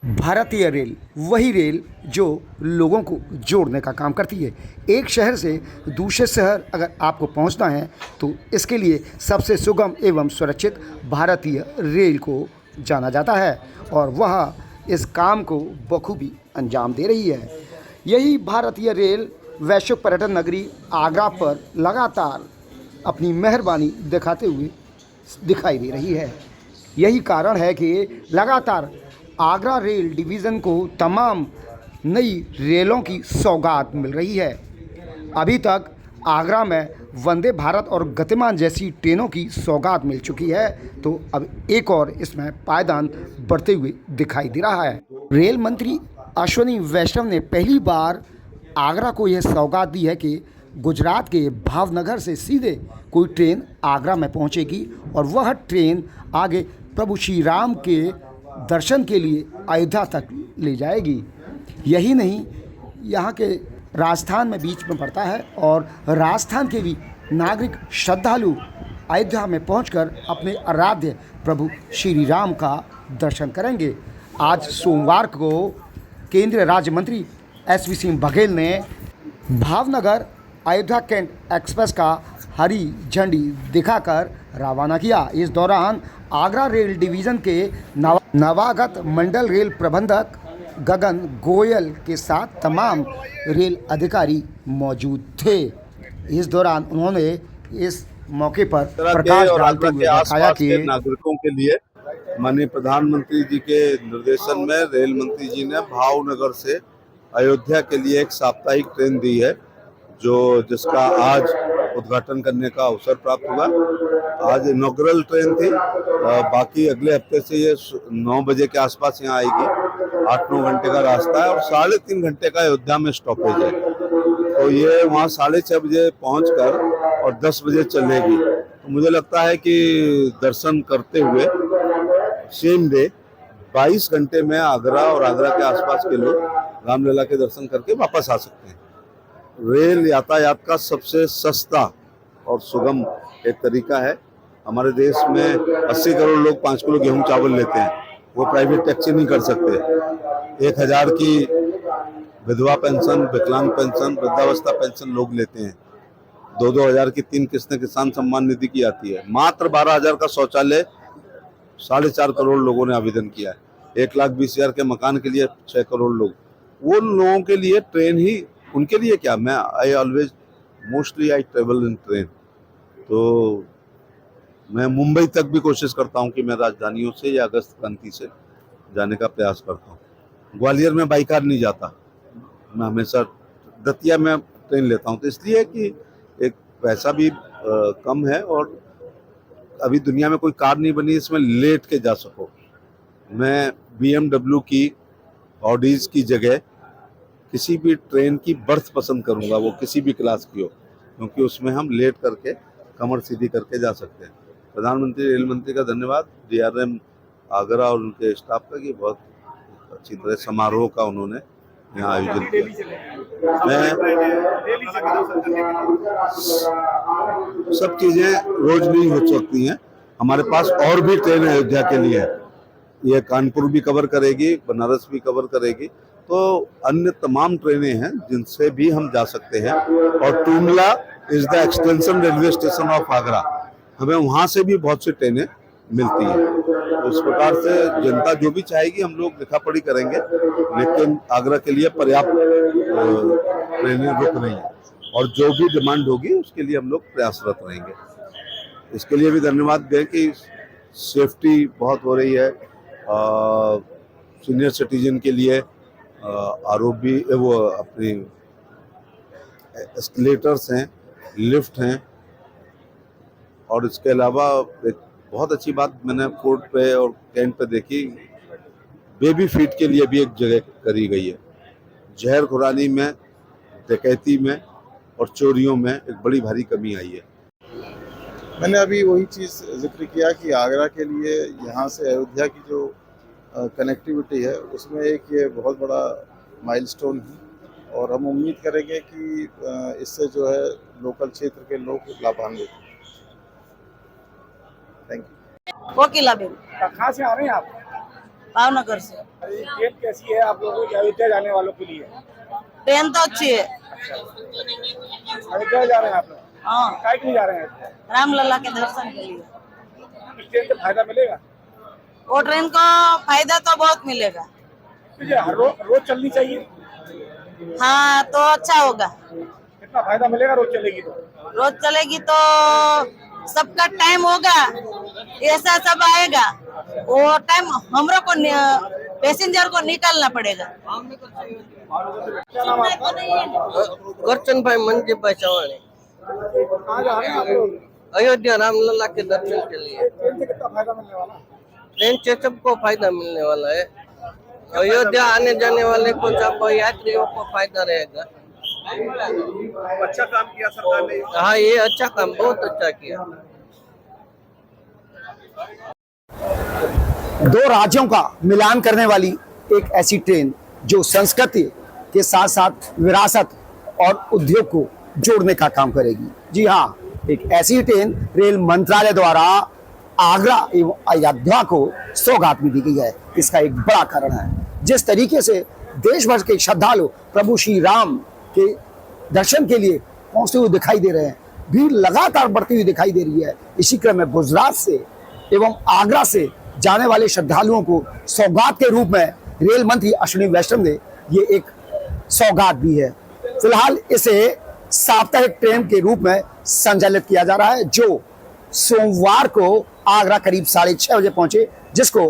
भारतीय रेल वही रेल जो लोगों को जोड़ने का काम करती है। एक शहर से दूसरे शहर अगर आपको पहुंचना है तो इसके लिए सबसे सुगम एवं सुरक्षित भारतीय रेल को जाना जाता है और वह इस काम को बखूबी अंजाम दे रही है। यही भारतीय रेल वैश्विक पर्यटन नगरी आगरा पर लगातार अपनी मेहरबानी दिखाते हुए दिखाई दे रही है। यही कारण है कि लगातार आगरा रेल डिवीज़न को तमाम नई रेलों की सौगात मिल रही है। अभी तक आगरा में वंदे भारत और गतिमान जैसी ट्रेनों की सौगात मिल चुकी है, तो अब एक और इसमें पायदान बढ़ते हुए दिखाई दे रहा है। रेल मंत्री अश्विनी वैष्णव ने पहली बार आगरा को यह सौगात दी है कि गुजरात के भावनगर से सीधे कोई ट्रेन आगरा में पहुंचेगी और वह ट्रेन आगे प्रभु श्री राम के दर्शन के लिए अयोध्या तक ले जाएगी। यही नहीं, यहाँ के राजस्थान में बीच में पड़ता है और राजस्थान के भी नागरिक श्रद्धालु अयोध्या में पहुंचकर अपने आराध्य प्रभु श्री राम का दर्शन करेंगे। आज सोमवार को केंद्रीय राज्य मंत्री एसवी सिंह बघेल ने भावनगर अयोध्या कैंट एक्सप्रेस का हरी झंडी दिखाकर रवाना किया। इस दौरान आगरा रेल डिवीज़न के नवागत मंडल रेल प्रबंधक गगन गोयल के साथ तमाम रेल अधिकारी मौजूद थे। इस दौरान उन्होंने इस मौके पर प्रकाश डालते हुए बताया कि नागरिकों के लिए माननीय प्रधानमंत्री जी के निर्देशन में रेल मंत्री जी ने भावनगर से अयोध्या के लिए एक साप्ताहिक ट्रेन दी है, जिसका आज उद्घाटन करने का अवसर प्राप्त हुआ। आज इनॉग्रल ट्रेन थी, बाकी अगले हफ्ते से ये 9 बजे के आसपास यहाँ आएगी। 8-9 घंटे का रास्ता है और 3.5 घंटे का अयोध्या में स्टॉपेज है, तो ये वहाँ 6:30 बजे पहुँचकर और 10 बजे चलेगी। तो मुझे लगता है कि दर्शन करते हुए सेम डे 22 घंटे में आगरा और आगरा के आसपास के लोग रामलला के दर्शन करके वापस आ सकते हैं। रेल यातायात का सबसे सस्ता और सुगम एक तरीका है। हमारे देश में 80 करोड़ लोग 5 किलो गेहूं चावल लेते हैं, वो प्राइवेट टैक्सी नहीं कर सकते। 1000 की विधवा पेंशन, विकलांग पेंशन, वृद्धावस्था पेंशन लोग लेते हैं। 2-2 हजार की 3 किस्तें किसान सम्मान निधि की आती है। मात्र 12,000 का शौचालय 4.5 करोड़ लोगों ने आवेदन किया है। 1,20,000 के मकान के लिए 6 करोड़ लोग। वो लोगों के लिए ट्रेन ही, उनके लिए क्या, मैं mostly I travel in train. तो मैं मुंबई तक भी कोशिश करता हूँ कि मैं राजधानियों से या अगस्त क्रांति से जाने का प्रयास करता हूँ। ग्वालियर में बाई कार नहीं जाता, मैं हमेशा दतिया में ट्रेन लेता हूँ, तो इसलिए कि एक पैसा भी कम है और अभी दुनिया में कोई कार नहीं बनी इसमें लेट के जा सको। मैं BMW की, ऑडीज की जगह किसी भी ट्रेन की बर्थ पसंद करूंगा, वो किसी भी क्लास की हो, क्योंकि उसमें हम लेट करके कमर सीधी करके जा सकते हैं। प्रधानमंत्री रेल मंत्री का धन्यवाद, DRM आगरा और उनके स्टाफ का कि बहुत अच्छी तरह समारोह का उन्होंने यहाँ आयोजन किया। मैं सब चीजें रोज नहीं हो सकती हैं, हमारे पास और भी ट्रेन अयोध्या के लिए है। ये कानपुर भी कवर करेगी, बनारस भी कवर करेगी, तो अन्य तमाम ट्रेनें हैं जिनसे भी हम जा सकते हैं। और Tundla is the extension railway station of Agra, हमें वहाँ से भी बहुत सी ट्रेनें मिलती हैं। तो इस प्रकार से जनता जो भी चाहेगी हम लोग लिखा पढ़ी करेंगे, लेकिन आगरा के लिए पर्याप्त ट्रेनें रुक रही हैं और जो भी डिमांड होगी उसके लिए हम लोग प्रयासरत रहेंगे। इसके लिए भी धन्यवाद दें कि सेफ्टी बहुत हो रही है। सीनियर सिटीजन के लिए आरोपी वो अपनी एस्केलेटर्स हैं, लिफ्ट हैं, और इसके अलावा एक बहुत अच्छी बात मैंने फोर्ट पे और कैंट पे देखी, बेबी फीट के लिए भी एक जगह करी गई है। जहर खुरानी में, डकैती में और चोरियों में एक बड़ी भारी कमी आई है। मैंने अभी वही चीज़ जिक्र किया कि आगरा के लिए यहाँ से अयोध्या की जो कनेक्टिविटी है उसमें एक ये बहुत बड़ा माइलस्टोन है और हम उम्मीद करेंगे कि इससे जो है लोकल क्षेत्र के लोग लाभान्वित हों। Thank you. Kokila Ben. कहाँ से आ रहे हैं आप? भावनगर से। ट्रेन कैसी है आप लोगों की अयोध्या जाने वालों के लिए? ट्रेन तो अच्छी है। अयोध्या जा रहे हैं आप लोग? हाँ, काय के लिए जा रहे हैं? रामलला के दर्शन के लिए। इस ट्रेन से फायदा मिलेगा? वो ट्रेन को फायदा तो बहुत मिलेगा। मुझे हर रोज चलनी चाहिए। हाँ, तो अच्छा होगा। कितना फायदा मिलेगा रोज चलेगी तो? रोज चलेगी तो सबका टाइम होगा, ऐसा सब आएगा। वो टाइम हमरो को पैसेंजर को निकालना पड़ेगा। क्या नाम है आपका? करचन भाई मंजीप भाई चौहान, कहाँ जा रहे हैं आप लोग? अयोध्या रामलला के दर्शन के लिए। ट्रेन से कितना फायदा मिलने वाला है? ट्रेन से सबको फायदा मिलने वाला है। अयोध्या आने जाने वाले को सब यात्रियों को फायदा रहेगा। अच्छा काम किया सरकार ने। हाँ, ये अच्छा काम, बहुत अच्छा किया। दो राज्यों का मिलान करने वाली एक ऐसी ट्रेन जो संस्कृति के साथ साथ विरासत और उद्योग को जोड़ने का काम करेगी। जी हाँ, एक ऐसी ट्रेन रेल मंत्रालय द्वारा आगरा एवं अयोध्या को सौगात में दी गई है। इसका एक बड़ा कारण है जिस तरीके से देश भर के श्रद्धालु प्रभु श्री राम के दर्शन के लिए पहुंचते हुए दिखाई दे रहे हैं। भीड़ लगातार बढ़ती हुई दिखाई दे रही है। इसी क्रम में गुजरात से एवं आगरा से जाने वाले श्रद्धालुओं को सौगात के रूप में रेल मंत्री अश्विनी वैष्णव ने ये एक सौगात दी है। फिलहाल इसे साप्ताहिक ट्रेन के रूप में संचालित किया जा रहा है जो सोमवार को आगरा करीब 6:30 बजे पहुंचे, जिसको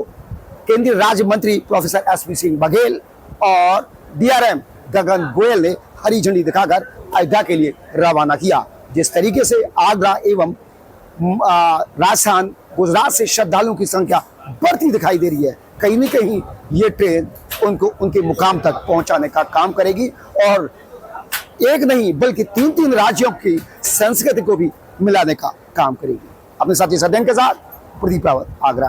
केंद्रीय राज्य मंत्री प्रोफेसर एसपी सिंह बघेल और डीआरएम गगन गोयल ने हरी झंडी दिखाकर अयोध्या के लिए रवाना किया। जिस तरीके से आगरा एवं राजस्थान गुजरात से श्रद्धालुओं की संख्या बढ़ती दिखाई दे रही है, कहीं न कहीं ये ट्रेन उनको उनके मुकाम तक पहुंचाने का काम करेगी और एक नहीं बल्कि 3 राज्यों की संस्कृति को भी मिलाने का काम करेगी। अपने साथी सदैन के साथ प्रदीप रावत, आगरा।